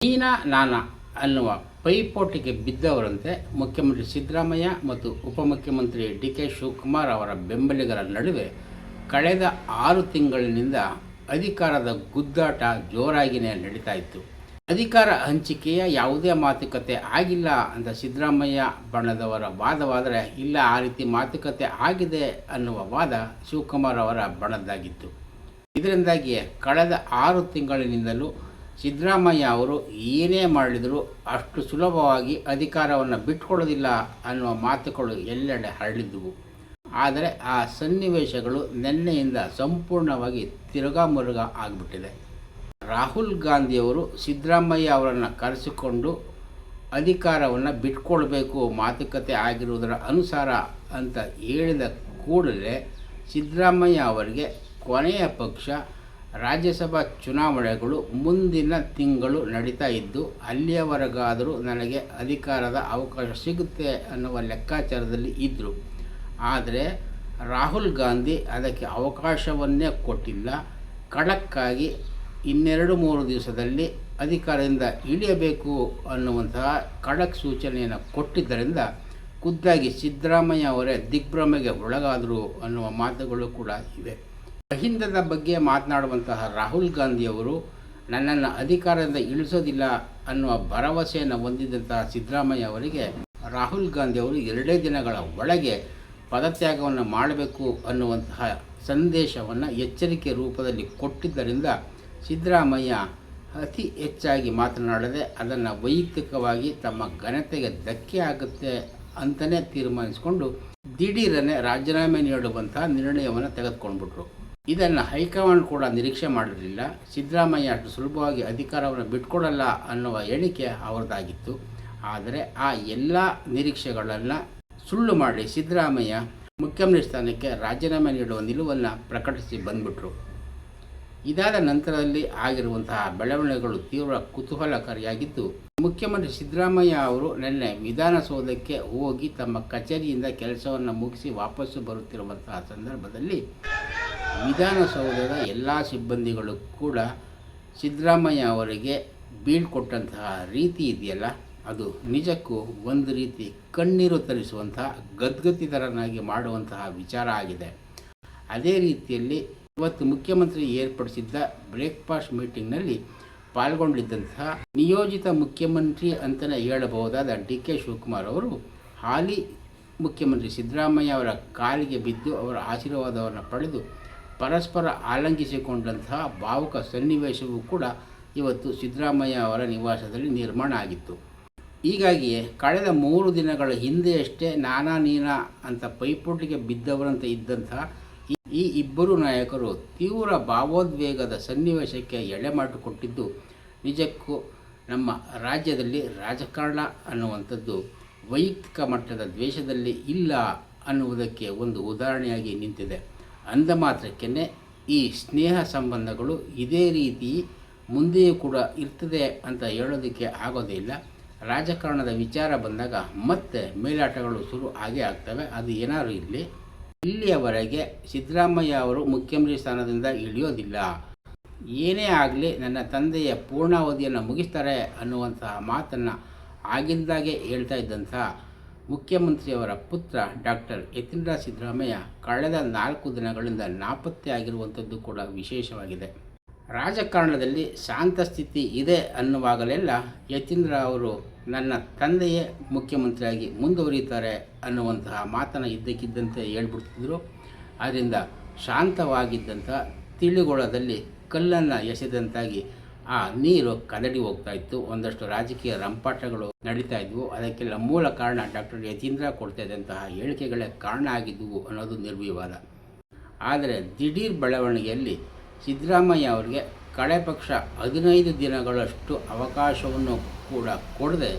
ನೀನಾ ನಾನಾ ಅನ್ನುವ ಪೈಪೋಟಿಗೆ ಬಿದ್ದವರಂತೆ ಮುಖ್ಯಮಂತ್ರಿ ಸಿದ್ದರಾಮಯ್ಯ ಮತ್ತು ಉಪಮುಖ್ಯಮಂತ್ರಿ ಡಿ ಕೆ ಶಿವಕುಮಾರ್ ಅವರ ಬೆಂಬಲಿಗರ ನಡುವೆ ಕಳೆದ 6 ತಿಂಗಳಿನಿಂದ ಅಧಿಕಾರದ ಗುದ್ದಾಟ ಜೋರಾಗಿಯೇ ನಡೀತಾ ಇತ್ತು. ಅಧಿಕಾರ ಹಂಚಿಕೆಯ ಯಾವುದೇ ಮಾತುಕತೆ ಆಗಿಲ್ಲ ಅಂತ ಸಿದ್ದರಾಮಯ್ಯ ಬಣದವರ ವಾದವಾದರೆ, ಇಲ್ಲ ಆ ರೀತಿ ಮಾತುಕತೆ ಆಗಿದೆ ಅನ್ನುವ ವಾದ ಶಿವಕುಮಾರ್ ಅವರ ಬಣದ್ದಾಗಿತ್ತು. ಇದರಿಂದಾಗಿಯೇ ಕಳೆದ 6 ತಿಂಗಳಿನಿಂದಲೂ ಸಿದ್ದರಾಮಯ್ಯ ಅವರು ಏನೇ ಮಾಡಿದರೂ ಅಷ್ಟು ಸುಲಭವಾಗಿ ಅಧಿಕಾರವನ್ನು ಬಿಟ್ಕೊಡೋದಿಲ್ಲ ಅನ್ನುವ ಮಾತುಗಳು ಎಲ್ಲೆಡೆ ಹರಡಿದ್ದವು. ಆದರೆ ಆ ಸನ್ನಿವೇಶಗಳು ನಿನ್ನೆಯಿಂದ ಸಂಪೂರ್ಣವಾಗಿ ತಿರುಗಾಮುರುಗ ಆಗಿಬಿಟ್ಟಿದೆ. ರಾಹುಲ್ ಗಾಂಧಿಯವರು ಸಿದ್ದರಾಮಯ್ಯ ಅವರನ್ನು ಕರೆಸಿಕೊಂಡು ಅಧಿಕಾರವನ್ನು ಬಿಟ್ಕೊಳ್ಬೇಕು, ಮಾತುಕತೆ ಆಗಿರುವುದರ ಅನುಸಾರ ಅಂತ ಹೇಳಿದ ಕೂಡಲೇ ಸಿದ್ದರಾಮಯ್ಯ ಅವರಿಗೆ ಕೊನೆಯ ಪಕ್ಷ ರಾಜ್ಯಸಭಾ ಚುನಾವಣೆಗಳು ಮುಂದಿನ ತಿಂಗಳು ನಡೀತಾ ಇದ್ದು, ಅಲ್ಲಿಯವರೆಗಾದರೂ ನನಗೆ ಅಧಿಕಾರದ ಅವಕಾಶ ಸಿಗುತ್ತೆ ಅನ್ನುವ ಲೆಕ್ಕಾಚಾರದಲ್ಲಿ ಇದ್ದರು. ಆದರೆ ರಾಹುಲ್ ಗಾಂಧಿ ಅದಕ್ಕೆ ಅವಕಾಶವನ್ನೇ ಕೊಟ್ಟಿಲ್ಲ. ಖಡಕ್ಕಾಗಿ 2-3 ದಿವಸದಲ್ಲಿ ಅಧಿಕಾರದಿಂದ ಇಳಿಯಬೇಕು ಅನ್ನುವಂತಹ ಖಡಕ್ ಸೂಚನೆಯನ್ನು ಕೊಟ್ಟಿದ್ದರಿಂದ ಖುದ್ದಾಗಿ ಸಿದ್ದರಾಮಯ್ಯ ಅವರೇ ದಿಗ್ಭ್ರಮೆಗೆ ಒಳಗಾದರು ಅನ್ನುವ ಮಾತುಗಳು ಕೂಡ ಇವೆ. ಅಹಿಂದದ ಬಗ್ಗೆ ಮಾತನಾಡುವಂತಹ ರಾಹುಲ್ ಗಾಂಧಿಯವರು ನನ್ನನ್ನು ಅಧಿಕಾರದಿಂದ ಇಳಿಸೋದಿಲ್ಲ ಅನ್ನುವ ಭರವಸೆಯನ್ನು ಹೊಂದಿದಂತಹ ಸಿದ್ದರಾಮಯ್ಯ ಅವರಿಗೆ ರಾಹುಲ್ ಗಾಂಧಿಯವರು 2 ದಿನಗಳ ಒಳಗೆ ಪದತ್ಯಾಗವನ್ನು ಮಾಡಬೇಕು ಅನ್ನುವಂತಹ ಸಂದೇಶವನ್ನು ಎಚ್ಚರಿಕೆ ರೂಪದಲ್ಲಿ ಕೊಟ್ಟಿದ್ದರಿಂದ ಸಿದ್ದರಾಮಯ್ಯ ಅತಿ ಹೆಚ್ಚಾಗಿ ಮಾತನಾಡದೆ ಅದನ್ನು ವೈಯಕ್ತಿಕವಾಗಿ ತಮ್ಮ ಘನತೆಗೆ ಧಕ್ಕೆ ಆಗುತ್ತೆ ಅಂತಲೇ ತೀರ್ಮಾನಿಸಿಕೊಂಡು ದಿಢೀರನೆ ರಾಜೀನಾಮೆ ನೀಡುವಂತಹ ನಿರ್ಣಯವನ್ನು ತೆಗೆದುಕೊಂಡ್ಬಿಟ್ರು. ಇದನ್ನು ಹೈಕಮಾಂಡ್ ಕೂಡ ನಿರೀಕ್ಷೆ ಮಾಡಿರಲಿಲ್ಲ. ಸಿದ್ದರಾಮಯ್ಯ ಅಷ್ಟು ಸುಲಭವಾಗಿ ಅಧಿಕಾರವನ್ನು ಬಿಟ್ಕೊಡಲ್ಲ ಅನ್ನುವ ಹೇಳಿಕೆ ಅವರದಾಗಿತ್ತು. ಆದರೆ ಆ ಎಲ್ಲ ನಿರೀಕ್ಷೆಗಳನ್ನು ಸುಳ್ಳು ಮಾಡಿ ಸಿದ್ದರಾಮಯ್ಯ ಮುಖ್ಯಮಂತ್ರಿ ಸ್ಥಾನಕ್ಕೆ ರಾಜೀನಾಮೆ ನೀಡುವ ನಿಲುವನ್ನು ಪ್ರಕಟಿಸಿ ಬಂದ್ಬಿಟ್ರು. ಇದಾದ ನಂತರದಲ್ಲಿ ಆಗಿರುವಂತಹ ಬೆಳವಣಿಗೆಗಳು ತೀವ್ರ ಕುತೂಹಲಕಾರಿಯಾಗಿದ್ದು, ಮುಖ್ಯಮಂತ್ರಿ ಸಿದ್ದರಾಮಯ್ಯ ಅವರು ನಿನ್ನೆ ವಿಧಾನಸೌಧಕ್ಕೆ ಹೋಗಿ ತಮ್ಮ ಕಚೇರಿಯಿಂದ ಕೆಲಸವನ್ನು ಮುಗಿಸಿ ವಾಪಸ್ಸು ಬರುತ್ತಿರುವಂತಹ ಸಂದರ್ಭದಲ್ಲಿ ವಿಧಾನಸೌಧದ ಎಲ್ಲ ಸಿಬ್ಬಂದಿಗಳು ಕೂಡ ಸಿದ್ದರಾಮಯ್ಯ ಅವರಿಗೆ ಬೀಳ್ಕೊಟ್ಟಂತಹ ರೀತಿ ಇದೆಯಲ್ಲ, ಅದು ನಿಜಕ್ಕೂ ಒಂದು ರೀತಿ ಕಣ್ಣೀರು ತರಿಸುವಂತಹ ಗದ್ಗದಿತರನಾಗಿ ಮಾಡುವಂತಹ ವಿಚಾರ ಆಗಿದೆ. ಅದೇ ರೀತಿಯಲ್ಲಿ ಇವತ್ತು ಮುಖ್ಯಮಂತ್ರಿ ಏರ್ಪಡಿಸಿದ್ದ ಬ್ರೇಕ್ಫಾಸ್ಟ್ ಮೀಟಿಂಗ್ನಲ್ಲಿ ಪಾಲ್ಗೊಂಡಿದ್ದಂತಹ ನಿಯೋಜಿತ ಮುಖ್ಯಮಂತ್ರಿ ಅಂತಲೇ ಹೇಳಬಹುದಾದ ಡಿ ಕೆ ಶಿವಕುಮಾರ್ ಅವರು ಹಾಲಿ ಮುಖ್ಯಮಂತ್ರಿ ಸಿದ್ದರಾಮಯ್ಯ ಅವರ ಕಾಲಿಗೆ ಬಿದ್ದು ಅವರ ಆಶೀರ್ವಾದವನ್ನು ಪಡೆದು ಪರಸ್ಪರ ಆಲಂಗಿಸಿಕೊಂಡಂತಹ ಭಾವುಕ ಸನ್ನಿವೇಶವೂ ಕೂಡ ಇವತ್ತು ಸಿದ್ದರಾಮಯ್ಯ ಅವರ ನಿವಾಸದಲ್ಲಿ ನಿರ್ಮಾಣ ಆಗಿತ್ತು. ಹೀಗಾಗಿಯೇ ಕಳೆದ 3 ದಿನಗಳ ಹಿಂದೆಯಷ್ಟೇ ನಾನಾ ನೀನಾ ಅಂತ ಪೈಪೋಟಿಗೆ ಬಿದ್ದವರಂತೆ ಇದ್ದಂತಹ ಈ ಇಬ್ಬರು ನಾಯಕರು ತೀವ್ರ ಭಾವೋದ್ವೇಗದ ಸನ್ನಿವೇಶಕ್ಕೆ ಎಡೆ ಮಾಡಿಕೊಟ್ಟಿದ್ದು ನಿಜಕ್ಕೂ ನಮ್ಮ ರಾಜ್ಯದಲ್ಲಿ ರಾಜಕಾರಣ ಅನ್ನುವಂಥದ್ದು ವೈಯಕ್ತಿಕ ಮಟ್ಟದ ದ್ವೇಷದಲ್ಲಿ ಇಲ್ಲ ಅನ್ನುವುದಕ್ಕೆ ಒಂದು ಉದಾಹರಣೆಯಾಗಿ ನಿಂತಿದೆ. ಅಂದ ಮಾತ್ರಕ್ಕೇ ಈ ಸ್ನೇಹ ಸಂಬಂಧಗಳು ಇದೇ ರೀತಿ ಮುಂದೆಯೂ ಕೂಡ ಇರ್ತದೆ ಅಂತ ಹೇಳೋದಕ್ಕೆ ಆಗೋದೇ ಇಲ್ಲ. ರಾಜಕಾರಣದ ವಿಚಾರ ಬಂದಾಗ ಮತ್ತೆ ಮೇಲಾಟಗಳು ಶುರು ಆಗೇ ಆಗ್ತವೆ. ಅದು ಏನಾದರೂ ಇರಲಿ, ಇಲ್ಲಿಯವರೆಗೆ ಸಿದ್ದರಾಮಯ್ಯ ಅವರು ಮುಖ್ಯಮಂತ್ರಿ ಸ್ಥಾನದಿಂದ ಇಳಿಯೋದಿಲ್ಲ, ಏನೇ ಆಗಲಿ ನನ್ನ ತಂದೆಯ ಪೂರ್ಣಾವಧಿಯನ್ನು ಮುಗಿಸ್ತಾರೆ ಅನ್ನುವಂತಹ ಮಾತನ್ನು ಆಗಿಂದಾಗೆ ಹೇಳ್ತಾ ಇದ್ದಂತಹ ಮುಖ್ಯಮಂತ್ರಿಯವರ ಪುತ್ರ ಡಾಕ್ಟರ್ ಯತೀಂದ್ರ ಸಿದ್ದರಾಮಯ್ಯ ಕಳೆದ 4 ದಿನಗಳಿಂದ ನಾಪತ್ತೆ ಆಗಿರುವಂಥದ್ದು ಕೂಡ ವಿಶೇಷವಾಗಿದೆ. ರಾಜಕಾರಣದಲ್ಲಿ ಶಾಂತ ಸ್ಥಿತಿ ಇದೆ ಅನ್ನುವಾಗಲೆಲ್ಲ ಯತೀಂದ್ರ ಅವರು ನನ್ನ ತಂದೆಯೇ ಮುಖ್ಯಮಂತ್ರಿಯಾಗಿ ಮುಂದುವರಿಯುತ್ತಾರೆ ಅನ್ನುವಂತಹ ಮಾತನ್ನು ಇದ್ದಕ್ಕಿದ್ದಂತೆ ಹೇಳ್ಬಿಡ್ತಿದ್ರು. ಆದ್ದರಿಂದ ಶಾಂತವಾಗಿದ್ದಂಥ ತಿಳಿಗೊಳದಲ್ಲಿ ಕಲ್ಲನ್ನು ಎಸೆದಂತಾಗಿ ಆ ನೀರು ಕದಡಿ ಹೋಗ್ತಾ ಇತ್ತು. ಒಂದಷ್ಟು ರಾಜಕೀಯ ರಂಪಾಟಗಳು ನಡೀತಾ ಇದ್ವು. ಅದಕ್ಕೆಲ್ಲ ಮೂಲ ಕಾರಣ ಡಾಕ್ಟರ್ ಯತೀಂದ್ರ ಕೊಡ್ತಾ ಇದ್ದಂತಹ ಹೇಳಿಕೆಗಳೇ ಕಾರಣ ಆಗಿದ್ದವು ಅನ್ನೋದು ನಿರ್ವಿವಾದ. ಆದರೆ ದಿಢೀರ್ ಬೆಳವಣಿಗೆಯಲ್ಲಿ ಸಿದ್ದರಾಮಯ್ಯ ಅವರಿಗೆ ಕಡೆ ಪಕ್ಷ 15 ದಿನಗಳಷ್ಟು ಅವಕಾಶವನ್ನು ಕೂಡ ಕೊಡದೆ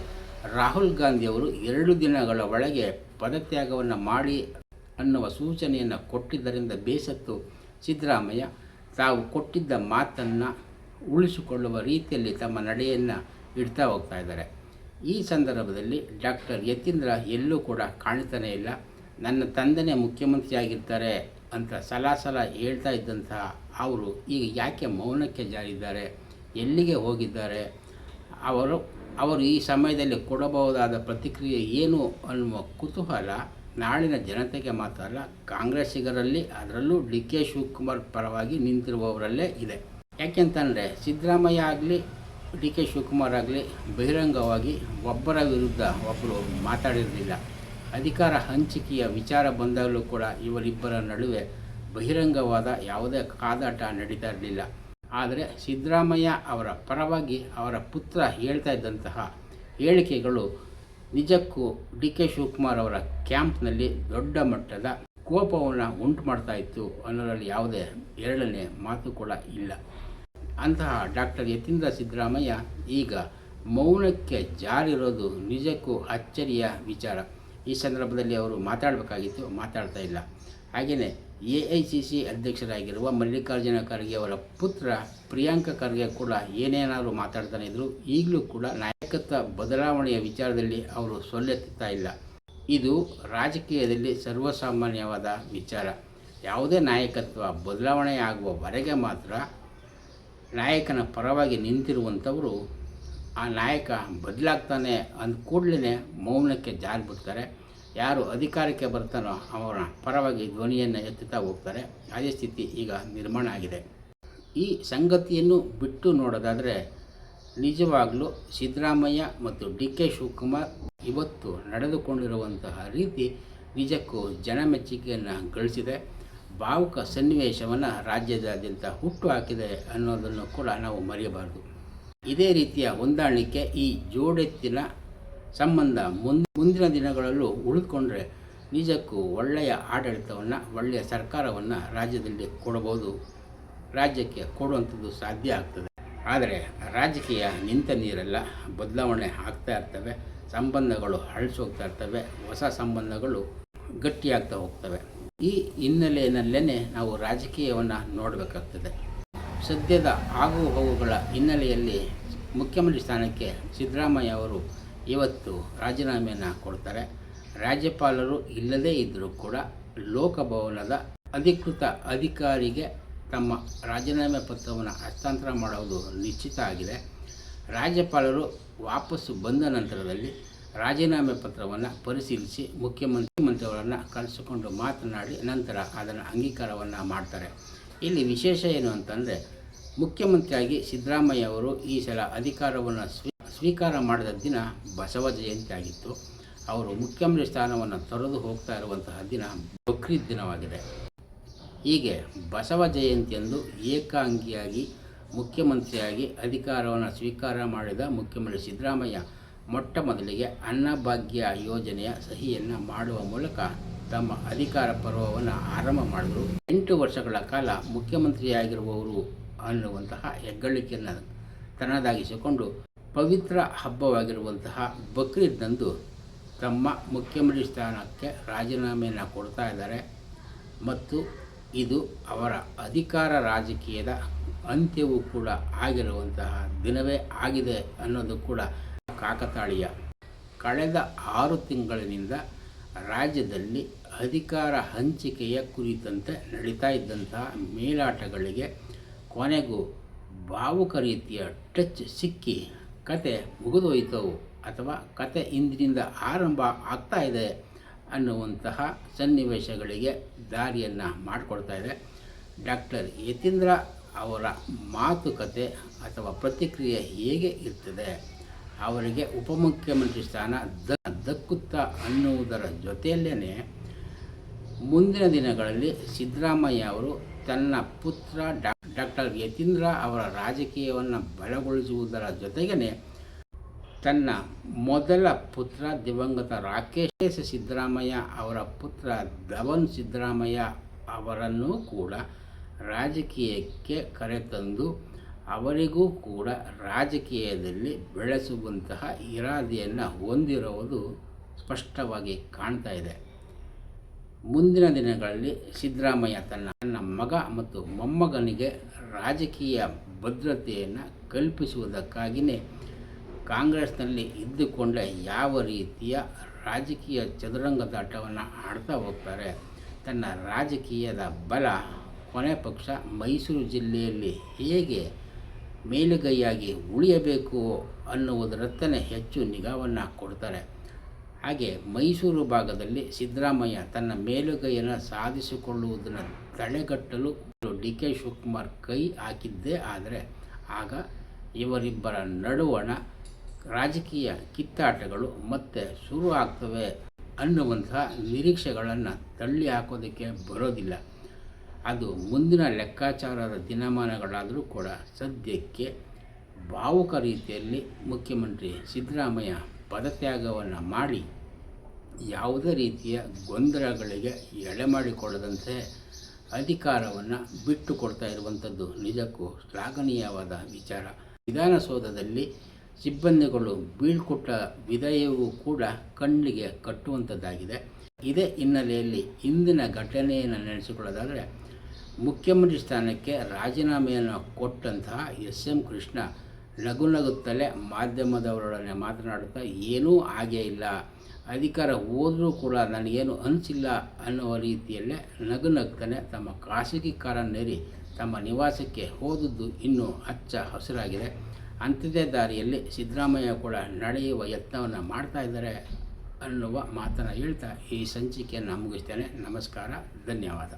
ರಾಹುಲ್ ಗಾಂಧಿಯವರು 2 ದಿನಗಳ ಒಳಗೆ ಪದತ್ಯಾಗವನ್ನು ಮಾಡಿ ಅನ್ನುವ ಸೂಚನೆಯನ್ನು ಕೊಟ್ಟಿದ್ದರಿಂದ ಬೇಸತ್ತು ಸಿದ್ದರಾಮಯ್ಯ ತಾವು ಕೊಟ್ಟಿದ್ದ ಮಾತನ್ನು ಉಳಿಸಿಕೊಳ್ಳುವ ರೀತಿಯಲ್ಲಿ ತಮ್ಮ ನಡೆಯನ್ನು ಇಡ್ತಾ ಹೋಗ್ತಾ ಇದ್ದಾರೆ. ಈ ಸಂದರ್ಭದಲ್ಲಿ ಡಾಕ್ಟರ್ ಯತೀಂದ್ರ ಎಲ್ಲೂ ಕೂಡ ಕಾಣ್ತಾನೇ ಇಲ್ಲ. ನನ್ನ ತಂದೆನೇ ಮುಖ್ಯಮಂತ್ರಿ ಆಗಿರ್ತಾರೆ ಅಂತ ಸಲ ಹೇಳ್ತಾ ಇದ್ದಂತಹ ಅವರು ಈಗ ಯಾಕೆ ಮೌನಕ್ಕೆ ಜಾರಿದ್ದಾರೆ, ಎಲ್ಲಿಗೆ ಹೋಗಿದ್ದಾರೆ ಅವರು ಅವರು ಈ ಸಮಯದಲ್ಲಿ ಕೊಡಬಹುದಾದ ಪ್ರತಿಕ್ರಿಯೆ ಏನು ಅನ್ನುವ ಕುತೂಹಲ ನಾಳಿನ ಜನತೆಗೆ ಮಾತ್ರ ಅಲ್ಲ, ಕಾಂಗ್ರೆಸ್ಸಿಗರಲ್ಲಿ, ಅದರಲ್ಲೂ ಡಿ ಕೆ ಶಿವಕುಮಾರ್ ಪರವಾಗಿ ನಿಂತಿರುವವರಲ್ಲೇ ಇದೆ. ಯಾಕೆಂತಂದರೆ ಸಿದ್ದರಾಮಯ್ಯ ಆಗಲಿ ಡಿ ಕೆ ಶಿವಕುಮಾರ್ ಆಗಲಿ ಬಹಿರಂಗವಾಗಿ ಒಬ್ಬರ ವಿರುದ್ಧ ಒಬ್ಬರು ಮಾತಾಡಿರಲಿಲ್ಲ. ಅಧಿಕಾರ ಹಂಚಿಕೆಯ ವಿಚಾರ ಬಂದಾಗಲೂ ಕೂಡ ಇವರಿಬ್ಬರ ನಡುವೆ ಬಹಿರಂಗವಾದ ಯಾವುದೇ ಕಾದಾಟ ನಡೀತಾ ಇರಲಿಲ್ಲ. ಆದರೆ ಸಿದ್ದರಾಮಯ್ಯ ಅವರ ಪರವಾಗಿ ಅವರ ಪುತ್ರ ಹೇಳ್ತಾ ಇದ್ದಂತಹ ಹೇಳಿಕೆಗಳು ನಿಜಕ್ಕೂ ಡಿ ಕೆ ಶಿವಕುಮಾರ್ ಅವರ ಕ್ಯಾಂಪ್ನಲ್ಲಿ ದೊಡ್ಡ ಮಟ್ಟದ ಕೋಪವನ್ನು ಉಂಟು ಮಾಡ್ತಾ ಇತ್ತು ಅನ್ನೋದರಲ್ಲಿ ಯಾವುದೇ ಎರಡನೇ ಮಾತು ಕೂಡ ಇಲ್ಲ. ಅಂತಹ ಡಾಕ್ಟರ್ ಯತೀಂದ್ರ ಸಿದ್ದರಾಮಯ್ಯ ಈಗ ಮೌನಕ್ಕೆ ಜಾರಿರೋದು ನಿಜಕ್ಕೂ ಅಚ್ಚರಿಯ ವಿಚಾರ. ಈ ಸಂದರ್ಭದಲ್ಲಿ ಅವರು ಮಾತಾಡಬೇಕಾಗಿತ್ತು, ಮಾತಾಡ್ತಾ ಇಲ್ಲ. ಹಾಗೆಯೇ AICC ಅಧ್ಯಕ್ಷರಾಗಿರುವ ಮಲ್ಲಿಕಾರ್ಜುನ ಖರ್ಗೆ ಅವರ ಪುತ್ರ ಪ್ರಿಯಾಂಕ ಖರ್ಗೆ ಕೂಡ ಏನೇನಾದರೂ ಮಾತಾಡ್ತಾನೆ ಇದ್ದರು. ಈಗಲೂ ಕೂಡ ನಾಯಕತ್ವ ಬದಲಾವಣೆಯ ವಿಚಾರದಲ್ಲಿ ಅವರು ಸೊಲ್ಲೆತ್ತಾ ಇಲ್ಲ. ಇದು ರಾಜಕೀಯದಲ್ಲಿ ಸರ್ವಸಾಮಾನ್ಯವಾದ ವಿಚಾರ. ಯಾವುದೇ ನಾಯಕತ್ವ ಬದಲಾವಣೆ ಆಗುವವರೆಗೆ ಮಾತ್ರ ನಾಯಕನ ಪರವಾಗಿ ನಿಂತಿರುವಂಥವರು ಆ ನಾಯಕ ಬದಲಾಗ್ತಾನೆ ಅಂದ ಕೂಡಲೇ ಮೌನಕ್ಕೆ ಜಾರಿ ಬಿಡ್ತಾರೆ. ಯಾರು ಅಧಿಕಾರಕ್ಕೆ ಬರ್ತಾನೋ ಅವರ ಪರವಾಗಿ ಧ್ವನಿಯನ್ನು ಎತ್ತುತ್ತಾ ಹೋಗ್ತಾರೆ. ಅದೇ ಸ್ಥಿತಿ ಈಗ ನಿರ್ಮಾಣ ಆಗಿದೆ. ಈ ಸಂಗತಿಯನ್ನು ಬಿಟ್ಟು ನೋಡೋದಾದರೆ ನಿಜವಾಗಲೂ ಸಿದ್ದರಾಮಯ್ಯ ಮತ್ತು ಡಿ ಕೆ ಶಿವಕುಮಾರ್ ಇವತ್ತು ನಡೆದುಕೊಂಡಿರುವಂತಹ ರೀತಿ ನಿಜಕ್ಕೂ ಜನಮೆಚ್ಚುಗೆಯನ್ನು ಗಳಿಸಿದೆ. ಭಾವುಕ ಸನ್ನಿವೇಶವನ್ನು ರಾಜ್ಯದಾದ್ಯಂತ ಹುಟ್ಟು ಹಾಕಿದೆ ಅನ್ನೋದನ್ನು ಕೂಡ ನಾವು ಮರೆಯಬಾರದು. ಇದೇ ರೀತಿಯ ಹೊಂದಾಣಿಕೆ ಈ ಜೋಡೆತ್ತಿನ ಸಂಬಂಧ ಮುಂದಿನ ದಿನಗಳಲ್ಲೂ ಉಳಿದುಕೊಂಡ್ರೆ ನಿಜಕ್ಕೂ ಒಳ್ಳೆಯ ಆಡಳಿತವನ್ನು, ಒಳ್ಳೆಯ ಸರ್ಕಾರವನ್ನು ರಾಜ್ಯದಲ್ಲಿ ಕೊಡಬಹುದು, ರಾಜ್ಯಕ್ಕೆ ಕೊಡುವಂಥದ್ದು ಸಾಧ್ಯ ಆಗ್ತದೆ. ಆದರೆ ರಾಜಕೀಯ ನಿಂತ ನೀರೆಲ್ಲ ಬದಲಾವಣೆ ಆಗ್ತಾ ಇರ್ತವೆ, ಸಂಬಂಧಗಳು ಹಳಿಸೋಗ್ತಾ ಇರ್ತವೆ, ಹೊಸ ಸಂಬಂಧಗಳು ಗಟ್ಟಿಯಾಗ್ತಾ ಹೋಗ್ತವೆ. ಈ ಹಿನ್ನೆಲೆಯಲ್ಲೇ ನಾವು ರಾಜಕೀಯವನ್ನು ನೋಡಬೇಕಾಗ್ತದೆ. ಸದ್ಯದ ಆಗು ಹೋಗುಗಳ ಹಿನ್ನೆಲೆಯಲ್ಲಿ ಮುಖ್ಯಮಂತ್ರಿ ಸ್ಥಾನಕ್ಕೆ ಸಿದ್ದರಾಮಯ್ಯ ಅವರು ಇವತ್ತು ರಾಜೀನಾಮೆಯನ್ನು ಕೊಡ್ತಾರೆ. ರಾಜ್ಯಪಾಲರು ಇಲ್ಲದೇ ಇದ್ದರೂ ಕೂಡ ಲೋಕಭವನದ ಅಧಿಕೃತ ಅಧಿಕಾರಿಗೆ ತಮ್ಮ ರಾಜೀನಾಮೆ ಪತ್ರವನ್ನು ಹಸ್ತಾಂತರ ಮಾಡುವುದು ನಿಶ್ಚಿತ ಆಗಿದೆ. ರಾಜ್ಯಪಾಲರು ವಾಪಸ್ಸು ಬಂದ ನಂತರದಲ್ಲಿ ರಾಜೀನಾಮೆ ಪತ್ರವನ್ನು ಪರಿಶೀಲಿಸಿ ಮುಖ್ಯಮಂತ್ರಿಯವರನ್ನು ಕರೆಸಿಕೊಂಡು ಮಾತನಾಡಿ ನಂತರ ಅದನ್ನು ಅಂಗೀಕಾರವನ್ನು ಮಾಡ್ತಾರೆ. ಇಲ್ಲಿ ವಿಶೇಷ ಏನು ಅಂತಂದರೆ, ಮುಖ್ಯಮಂತ್ರಿಯಾಗಿ ಸಿದ್ದರಾಮಯ್ಯ ಅವರು ಈ ಸಲ ಅಧಿಕಾರವನ್ನು ಸ್ವೀಕಾರ ಮಾಡಿದ ದಿನ ಬಸವ ಜಯಂತಿ ಆಗಿತ್ತು. ಅವರು ಮುಖ್ಯಮಂತ್ರಿ ಸ್ಥಾನವನ್ನು ತೊರೆದು ಹೋಗ್ತಾ ಇರುವಂತಹ ದಿನ ಬಕ್ರೀದ್ ದಿನವಾಗಿದೆ. ಹೀಗೆ ಬಸವ ಜಯಂತಿಯಂದು ಏಕಾಂಗಿಯಾಗಿ ಮುಖ್ಯಮಂತ್ರಿಯಾಗಿ ಅಧಿಕಾರವನ್ನು ಸ್ವೀಕಾರ ಮಾಡಿದ ಮುಖ್ಯಮಂತ್ರಿ ಸಿದ್ದರಾಮಯ್ಯ ಮೊಟ್ಟ ಮೊದಲಿಗೆ ಅನ್ನಭಾಗ್ಯ ಯೋಜನೆಯ ಸಹಿಯನ್ನು ಮಾಡುವ ಮೂಲಕ ತಮ್ಮ ಅಧಿಕಾರ ಪರ್ವವನ್ನು ಆರಂಭ ಮಾಡಿದರು. 8 ವರ್ಷಗಳ ಕಾಲ ಮುಖ್ಯಮಂತ್ರಿಯಾಗಿರುವವರು ಅನ್ನುವಂತಹ ಹೆಗ್ಗಳಿಕೆಯನ್ನು ತನ್ನದಾಗಿಸಿಕೊಂಡು ಪವಿತ್ರ ಹಬ್ಬವಾಗಿರುವಂತಹ ಬಕ್ರೀದ್ನಂದು ತಮ್ಮ ಮುಖ್ಯಮಂತ್ರಿ ಸ್ಥಾನಕ್ಕೆ ರಾಜೀನಾಮೆಯನ್ನು ಕೊಡ್ತಾ ಇದ್ದಾರೆ. ಮತ್ತು ಇದು ಅವರ ಅಧಿಕಾರ ರಾಜಕೀಯದ ಅಂತ್ಯವೂ ಕೂಡ ಆಗಿರುವಂತಹ ದಿನವೇ ಆಗಿದೆ ಅನ್ನೋದು ಕೂಡ ಕಾಕತಾಳೀಯ. ಕಳೆದ 6 ತಿಂಗಳಿನಿಂದ ರಾಜ್ಯದಲ್ಲಿ ಅಧಿಕಾರ ಹಂಚಿಕೆಯ ಕುರಿತಂತೆ ನಡೀತಾ ಇದ್ದಂತಹ ಮೇಲಾಟಗಳಿಗೆ ಕೊನೆಗೂ ಭಾವುಕ ರೀತಿಯ ಟಚ್ ಸಿಕ್ಕಿ ಕತೆ ಮುಗಿದೋಯ್ತವು ಅಥವಾ ಕತೆ ಇಂದಿನಿಂದ ಆರಂಭ ಆಗ್ತಾ ಇದೆ ಅನ್ನುವಂತಹ ಸನ್ನಿವೇಶಗಳಿಗೆ ದಾರಿಯನ್ನು ಮಾಡಿಕೊಡ್ತಾ ಇದೆ. ಡಾಕ್ಟರ್ ಯತೀಂದ್ರ ಅವರ ಮಾತುಕತೆ ಅಥವಾ ಪ್ರತಿಕ್ರಿಯೆ ಹೇಗೆ ಇರ್ತದೆ, ಅವರಿಗೆ ಉಪಮುಖ್ಯಮಂತ್ರಿ ಸ್ಥಾನ ದಕ್ಕುತ್ತಾ ಅನ್ನುವುದರ ಜೊತೆಯಲ್ಲೇ ಮುಂದಿನ ದಿನಗಳಲ್ಲಿ ಸಿದ್ದರಾಮಯ್ಯ ಅವರು ತನ್ನ ಪುತ್ರ ಡಾಕ್ಟರ್ ಯತೀಂದ್ರ ಅವರ ರಾಜಕೀಯವನ್ನು ಬಲಗೊಳಿಸುವುದರ ಜೊತೆಗೇ ತನ್ನ ಮೊದಲ ಪುತ್ರ ದಿವಂಗತ ರಾಕೇಶ್ ಸಿದ್ದರಾಮಯ್ಯ ಅವರ ಪುತ್ರ ಧವನ್ ಸಿದ್ದರಾಮಯ್ಯ ಅವರನ್ನು ಕೂಡ ರಾಜಕೀಯಕ್ಕೆ ಕರೆತಂದು ಅವರಿಗೂ ಕೂಡ ರಾಜಕೀಯದಲ್ಲಿ ಬೆಳೆಸುವಂತಹ ಇರಾದೆಯನ್ನು ಹೊಂದಿರುವುದು ಸ್ಪಷ್ಟವಾಗಿ ಕಾಣ್ತಾ ಇದೆ. ಮುಂದಿನ ದಿನಗಳಲ್ಲಿ ಸಿದ್ದರಾಮಯ್ಯ ತನ್ನ ಮಗ ಮತ್ತು ಮೊಮ್ಮಗನಿಗೆ ರಾಜಕೀಯ ಭದ್ರತೆಯನ್ನು ಕಲ್ಪಿಸುವುದಕ್ಕಾಗಿಯೇ ಕಾಂಗ್ರೆಸ್ನಲ್ಲಿ ಇದ್ದುಕೊಂಡ ಯಾವ ರೀತಿಯ ರಾಜಕೀಯ ಚದುರಂಗದಾಟವನ್ನು ಆಡ್ತಾ ಹೋಗ್ತಾರೆ. ತನ್ನ ರಾಜಕೀಯದ ಬಲ ಕೊನೆ ಪಕ್ಷ ಮೈಸೂರು ಜಿಲ್ಲೆಯಲ್ಲಿ ಹೇಗೆ ಮೇಲುಗೈಯಾಗಿ ಉಳಿಯಬೇಕು ಅನ್ನುವುದರತ್ತನೇ ಹೆಚ್ಚು ನಿಗಾವನ್ನು ಕೊಡ್ತಾರೆ. ಹಾಗೆ ಮೈಸೂರು ಭಾಗದಲ್ಲಿ ಸಿದ್ದರಾಮಯ್ಯ ತನ್ನ ಮೇಲುಗೈಯನ್ನು ಸಾಧಿಸಿಕೊಳ್ಳುವುದನ್ನು ತಡೆಗಟ್ಟಲು ಡಿ ಕೆ ಶಿವಕುಮಾರ್ ಕೈ ಹಾಕಿದ್ದೇ ಆದರೆ ಆಗ ಇವರಿಬ್ಬರ ನಡುವಣ ರಾಜಕೀಯ ಕಿತ್ತಾಟಗಳು ಮತ್ತೆ ಶುರು ಆಗ್ತವೆ ಅನ್ನುವಂತಹ ನಿರೀಕ್ಷೆಗಳನ್ನು ತಳ್ಳಿ ಹಾಕೋದಕ್ಕೆ ಬರೋದಿಲ್ಲ. ಅದು ಮುಂದಿನ ಲೆಕ್ಕಾಚಾರದ ದಿನಮಾನಗಳಾದರೂ ಕೂಡ ಸದ್ಯಕ್ಕೆ ಭಾವುಕ ರೀತಿಯಲ್ಲಿ ಮುಖ್ಯಮಂತ್ರಿ ಸಿದ್ದರಾಮಯ್ಯ ಪದತ್ಯಾಗವನ್ನು ಮಾಡಿ ಯಾವುದೇ ರೀತಿಯ ಗೊಂದಲಗಳಿಗೆ ಎಡೆ ಮಾಡಿಕೊಳ್ಳದಂತೆ ಅಧಿಕಾರವನ್ನು ಬಿಟ್ಟು ಕೊಡ್ತಾ ಇರುವಂಥದ್ದು ನಿಜಕ್ಕೂ ಶ್ಲಾಘನೀಯವಾದ ವಿಚಾರ. ವಿಧಾನಸೌಧದಲ್ಲಿ ಸಿಬ್ಬಂದಿಗಳು ಬೀಳ್ಕೊಟ್ಟ ವಿಧೇಯವೂ ಕೂಡ ಕಣ್ಣಿಗೆ ಕಟ್ಟುವಂಥದ್ದಾಗಿದೆ. ಇದೇ ಹಿನ್ನೆಲೆಯಲ್ಲಿ ಇಂದಿನ ಘಟನೆಯನ್ನು ನೆನೆಸಿಕೊಳ್ಳೋದಾದರೆ ಮುಖ್ಯಮಂತ್ರಿ ಸ್ಥಾನಕ್ಕೆ ರಾಜೀನಾಮೆಯನ್ನು ಕೊಟ್ಟಂತಹ ಎಸ್.ಎಂ. ಕೃಷ್ಣ ನಗುತ್ತಲೇ ಮಾಧ್ಯಮದವರೊಡನೆ ಮಾತನಾಡುತ್ತಾ ಏನೂ ಆಗೇ ಇಲ್ಲ, ಅಧಿಕಾರ ಹೋದರೂ ಕೂಡ ನನಗೇನು ಅನಿಸಿಲ್ಲ ಅನ್ನುವ ರೀತಿಯಲ್ಲೇ ನಗುತ್ತಾನೆ ತಮ್ಮ ಖಾಸಗಿ ಕಾರನ್ನೇರಿ ತಮ್ಮ ನಿವಾಸಕ್ಕೆ ಹೋದದ್ದು ಇನ್ನೂ ಹಚ್ಚ ಹಸಿರಾಗಿದೆ. ಅಂಥದ್ದೇ ದಾರಿಯಲ್ಲಿ ಸಿದ್ದರಾಮಯ್ಯ ಕೂಡ ನಡೆಯುವ ಯತ್ನವನ್ನು ಮಾಡ್ತಾ ಇದ್ದಾರೆ ಅನ್ನುವ ಮಾತನ್ನು ಹೇಳ್ತಾ ಈ ಸಂಚಿಕೆಯನ್ನು ಮುಗಿಸ್ತೇನೆ. ನಮಸ್ಕಾರ, ಧನ್ಯವಾದ.